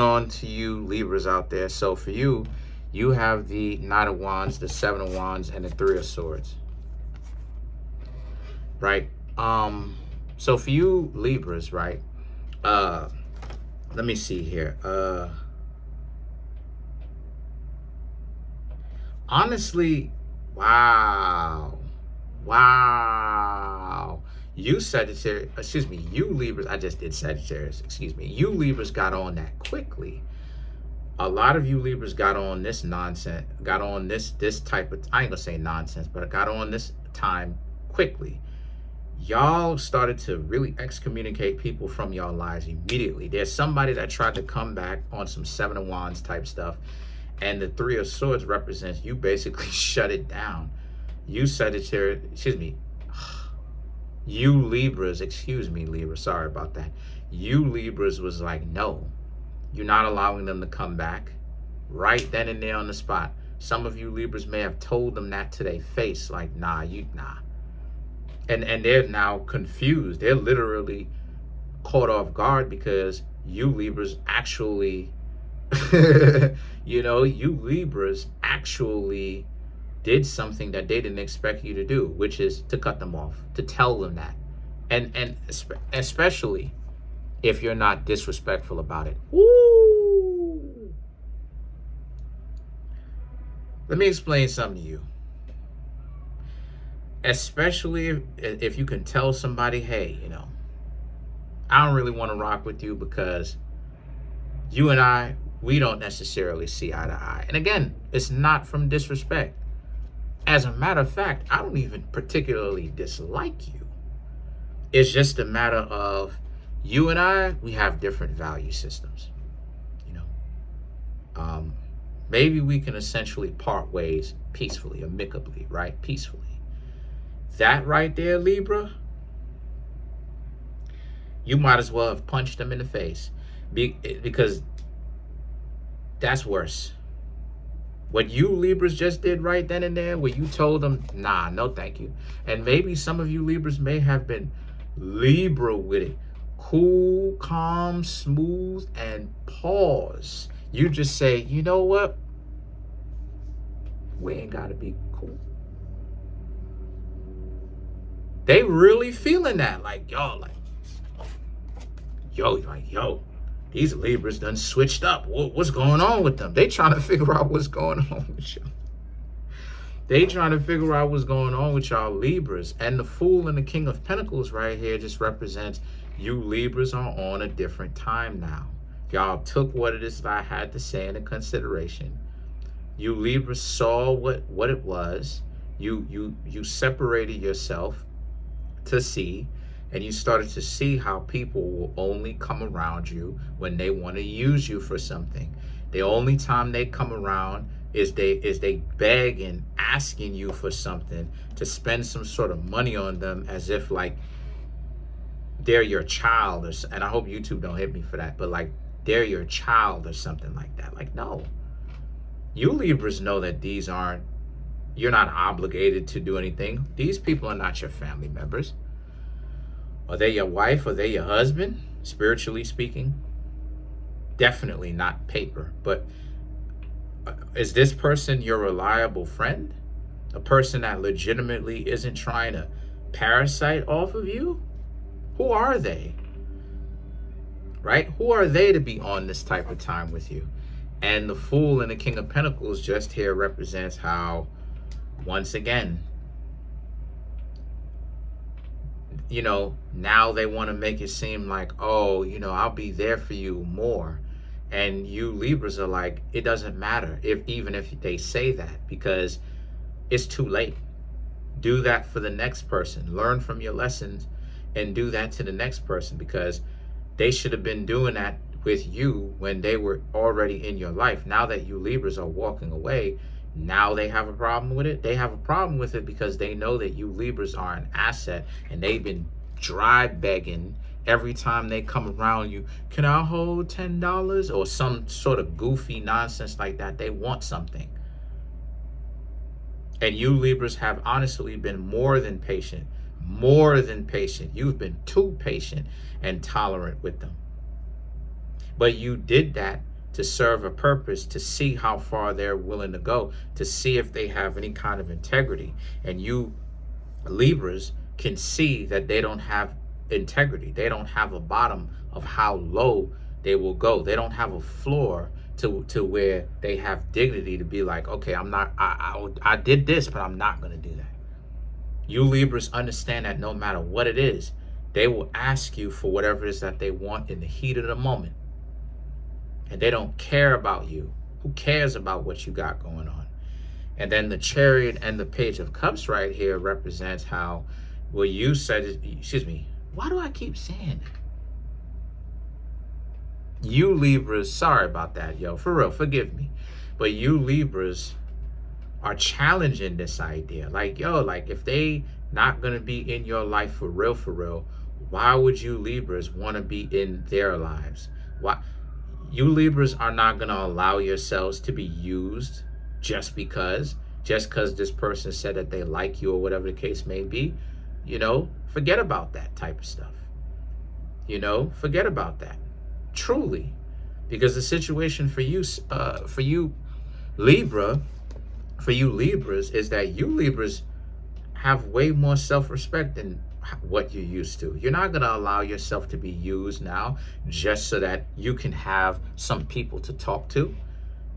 On to you Libras out there. So for you, you have the Knight of Wands, the Seven of Wands, and the Three of Swords. Right? So for you Libras, right? Let me see here. Honestly, wow. Wow. You Sagittarius, excuse me, you Libras, I just did Sagittarius, excuse me. You Libras got on that quickly. A lot of you Libras got on this nonsense, got on this type of, I ain't gonna say nonsense, but got on this time quickly. Y'all started to really excommunicate people from y'all lives immediately. There's somebody that tried to come back on some Seven of Wands type stuff, and the Three of Swords represents you basically shut it down. You Sagittarius, excuse me, you Libras, excuse me, Libra, sorry about that. You Libras was like, no, you're not allowing them to come back right then and there on the spot. Some of you Libras may have told them that to their face, like, nah. And they're now confused. They're literally caught off guard because you Libras actually, you Libras actually did something that they didn't expect you to do, which is to cut them off, to tell them that. And especially if you're not disrespectful about it. Woo! Let me explain something to you. Especially if you can tell somebody, hey, I don't really want to rock with you because you and I, we don't necessarily see eye to eye. And again, it's not from disrespect. As a matter of fact, I don't even particularly dislike you. It's just a matter of you and I, we have different value systems. Maybe we can essentially part ways peacefully, amicably, right? Peacefully. That right there, Libra, you might as well have punched them in the face because that's worse. What you Libras just did right then and there, where you told them, nah, no thank you. And maybe some of you Libras may have been Libra with it. Cool, calm, smooth, and pause. You just say, you know what? We ain't got to be cool. They really feeling that. Like, yo, these Libras done switched up. What's going on with them? They trying to figure out what's going on with y'all. They trying to figure out what's going on with y'all Libras. And the Fool and the King of Pentacles right here just represents you Libras are on a different time now. Y'all took what it is that I had to say into consideration. You Libras saw what it was. You separated yourself to see, and you started to see how people will only come around you when they want to use you for something. The only time they come around is they beg and asking you for something, to spend some sort of money on them, as if like they're your child, and I hope YouTube don't hit me for that, but like they're your child or something like that. Like, no. You Libras know that you're not obligated to do anything. These people are not your family members. Are they your wife? Are they your husband? Spiritually speaking, definitely not paper. But is this person your reliable friend? A person that legitimately isn't trying to parasite off of you? Who are they? Right? Who are they to be on this type of time with you? And the Fool and the King of Pentacles just here represents how, once again, now they want to make it seem like, oh, I'll be there for you more. And you Libras are like, it doesn't matter even if they say that, because it's too late. Do that for the next person. Learn from your lessons and do that to the next person, because they should have been doing that with you when they were already in your life. Now that you Libras are walking away, now they have a problem with it. They have a problem with it because they know that you Libras are an asset, and they've been dry begging every time they come around you. Can I hold $10? Or some sort of goofy nonsense like that. They want something. And you Libras have honestly been more than patient. More than patient. You've been too patient and tolerant with them. But you did that to serve a purpose, to see how far they're willing to go, to see if they have any kind of integrity. And you Libras can see that they don't have integrity. They don't have a bottom of how low they will go. They don't have a floor to where they have dignity to be like, okay, I'm not, I did this, but I'm not going to do that. You Libras understand that no matter what it is, they will ask you for whatever it is that they want in the heat of the moment. And they don't care about you. Who cares about what you got going on? And then the Chariot and the Page of Cups right here represents how, well, you said, excuse me, why do I keep saying that? You Libras, sorry about that, yo, for real, forgive me. But you Libras are challenging this idea. Like, yo, like if they not gonna be in your life for real, why would you Libras wanna be in their lives? Why? You Libras are not gonna allow yourselves to be used just because this person said that they like you or whatever the case may be. You know, forget about that type of stuff. You know, forget about that. Truly, because the situation for you Libras is that you Libras have way more self-respect than what you're used to. You're not going to allow yourself to be used now just so that you can have some people to talk to.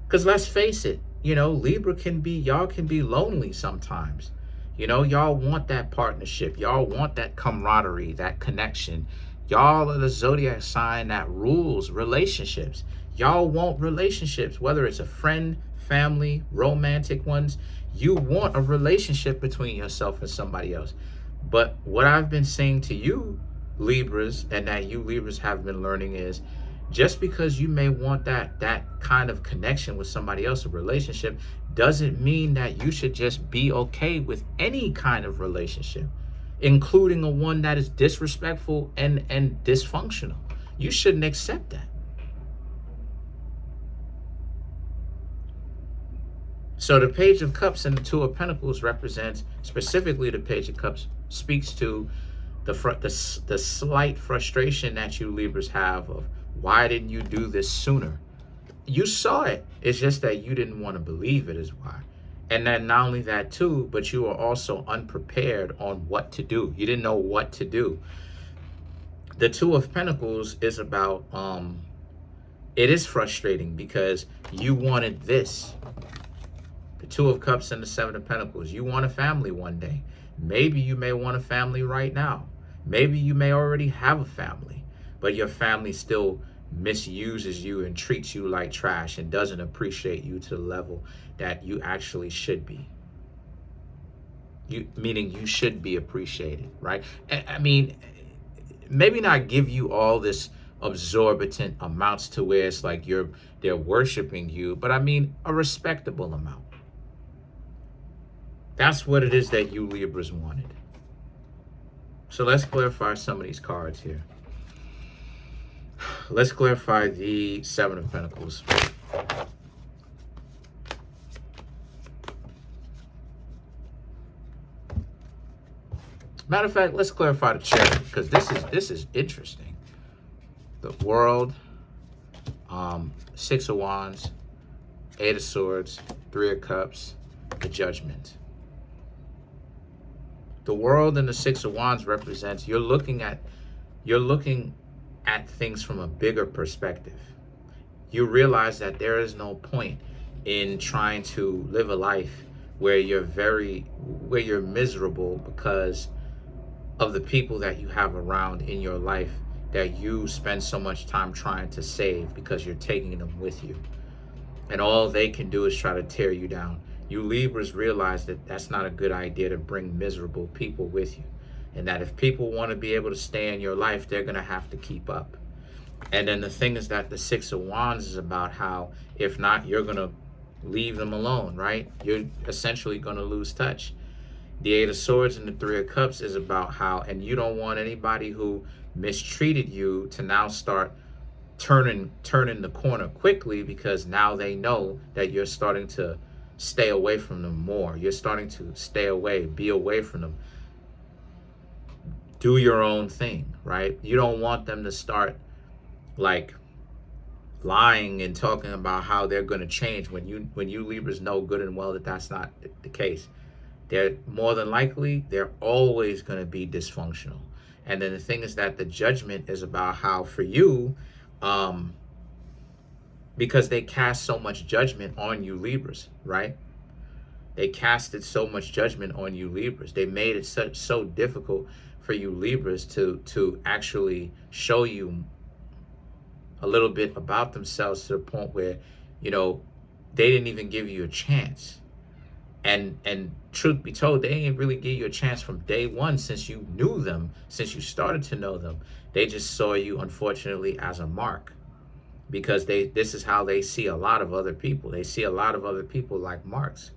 Because let's face it, you know, y'all can be lonely sometimes. You know, y'all want that partnership. Y'all want that camaraderie, that connection. Y'all are the zodiac sign that rules relationships. Y'all want relationships, whether it's a friend, family, romantic ones. You want a relationship between yourself and somebody else. But what I've been saying to you, Libras, and that you Libras have been learning is, just because you may want that kind of connection with somebody else, a relationship, doesn't mean that you should just be okay with any kind of relationship, including a one that is disrespectful and dysfunctional. You shouldn't accept that. So the Page of Cups and the Two of Pentacles represents, specifically the Page of Cups speaks to the slight frustration that you Libras have of, why didn't you do this sooner? You saw it. It's just that you didn't want to believe it is why. And then not only that too, but you were also unprepared on what to do. You didn't know what to do. The Two of Pentacles is about, it is frustrating because you wanted this. The Two of Cups and the Seven of Pentacles. You want a family one day. Maybe you may want a family right now. Maybe you may already have a family, but your family still misuses you and treats you like trash and doesn't appreciate you to the level that you actually should be. Meaning you should be appreciated, right? I mean, maybe not give you all this exorbitant amounts to where it's like they're worshiping you, but I mean a respectable amount. That's what it is that you Libras wanted. So let's clarify some of these cards here. Let's clarify the Seven of Pentacles. Matter of fact, let's clarify the Chariot, because this is interesting. The World, Six of Wands, Eight of Swords, Three of Cups, the Judgment. The World and the Six of Wands represents you're looking at things from a bigger perspective. You realize that there is no point in trying to live a life where you're miserable because of the people that you have around in your life that you spend so much time trying to save because you're taking them with you. And all they can do is try to tear you down. You Libras realize that that's not a good idea to bring miserable people with you. And that if people want to be able to stay in your life, they're going to have to keep up. And then the thing is that the Six of Wands is about how, if not, you're going to leave them alone, right? You're essentially going to lose touch. The Eight of Swords and the Three of Cups is about how, and you don't want anybody who mistreated you to now start turning the corner quickly, because now they know that you're starting to stay away from them more. You're starting to stay away, be away from them. Do your own thing, right? You don't want them to start like lying and talking about how they're going to change when you Libras know good and well that that's not the case. They're more than likely, they're always going to be dysfunctional. And then the thing is that the judgment is about how for you, because they cast so much judgment on you Libras, right? They casted so much judgment on you Libras. They made it so difficult for you Libras to actually show you a little bit about themselves, to the point where, you know, they didn't even give you a chance. And truth be told, they didn't really give you a chance from day one. Since you knew them, since you started to know them, they just saw you, unfortunately, as a mark. Because this is how they see a lot of other people. They see a lot of other people like marks.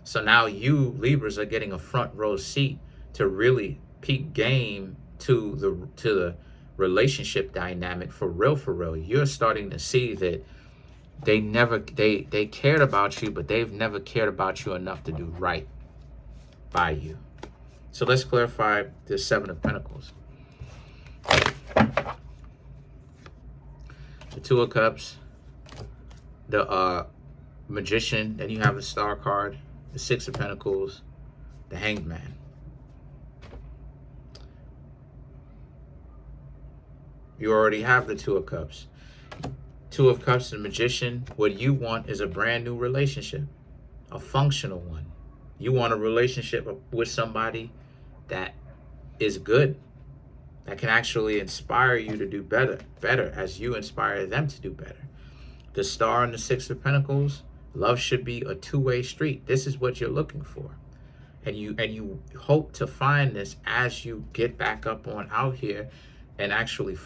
So now you Libras are getting a front row seat to really peak game to the relationship dynamic for real, for real. You're starting to see that they cared about you, but they've never cared about you enough to do right by you. So let's clarify the Seven of Pentacles. The Two of Cups, the Magician, then you have the Star card, the Six of Pentacles, the Hanged Man. You already have the Two of Cups. Two of Cups and Magician, what you want is a brand new relationship, a functional one. You want a relationship with somebody that is good, that can actually inspire you to do better as you inspire them to do better. The Star and the Six of Pentacles, love should be a two-way street. This is what you're looking for. And you hope to find this as you get back up on out here and actually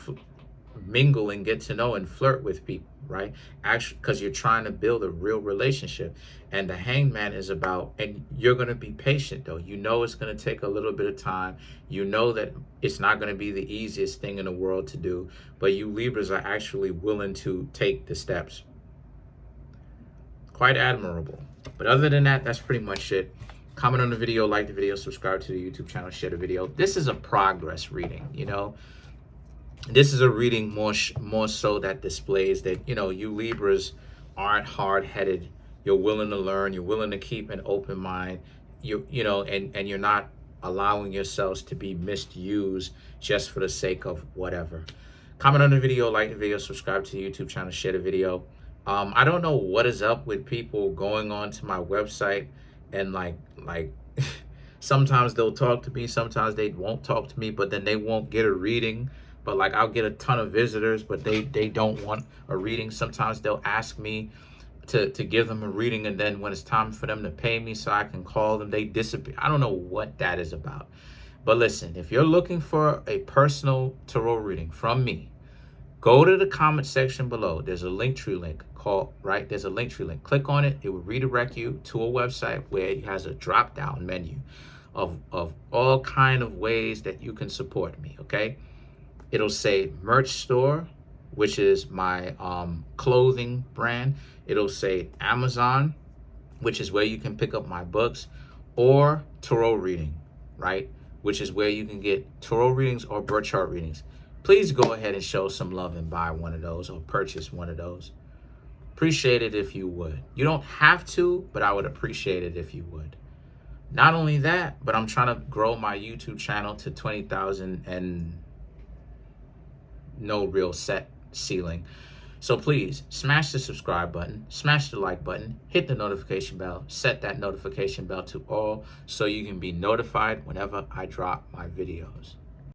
mingle and get to know and flirt with people, right? Actually, because you're trying to build a real relationship. And the Hanged Man is about, and you're going to be patient though. You know it's going to take a little bit of time. You know that it's not going to be the easiest thing in the world to do, but you Libras are actually willing to take the steps. Quite admirable. But other than that, that's pretty much it. Comment on the video, like the video, subscribe to the YouTube channel, share the video. This is a progress reading, you know. This is a reading more so that displays that, you know, you Libras aren't hard-headed. You're willing to learn. You're willing to keep an open mind. You know, and you're not allowing yourselves to be misused just for the sake of whatever. Comment on the video, like the video, subscribe to the YouTube channel, share the video. I don't know what is up with people going on to my website and like sometimes they'll talk to me, sometimes they won't talk to me, but then they won't get a reading. But like I'll get a ton of visitors, but they don't want a reading. Sometimes they'll ask me to give them a reading, and then when it's time for them to pay me so I can call them, they disappear. I don't know what that is about. But listen, if you're looking for a personal tarot reading from me, go to the comment section below. There's a Linktree link there's a Linktree link. Click on it. It will redirect you to a website where it has a drop-down menu of all kind of ways that you can support me, okay? It'll say merch store, which is my clothing brand. It'll say Amazon, which is where you can pick up my books, or tarot reading, right? Which is where you can get tarot readings or birth chart readings. Please go ahead and show some love and buy one of those or purchase one of those. Appreciate it if you would. You don't have to, but I would appreciate it if you would. Not only that, but I'm trying to grow my YouTube channel to 20,000 and no real set ceiling. So please smash the subscribe button, smash the like button, hit the notification bell, set that notification bell to all so you can be notified whenever I drop my videos.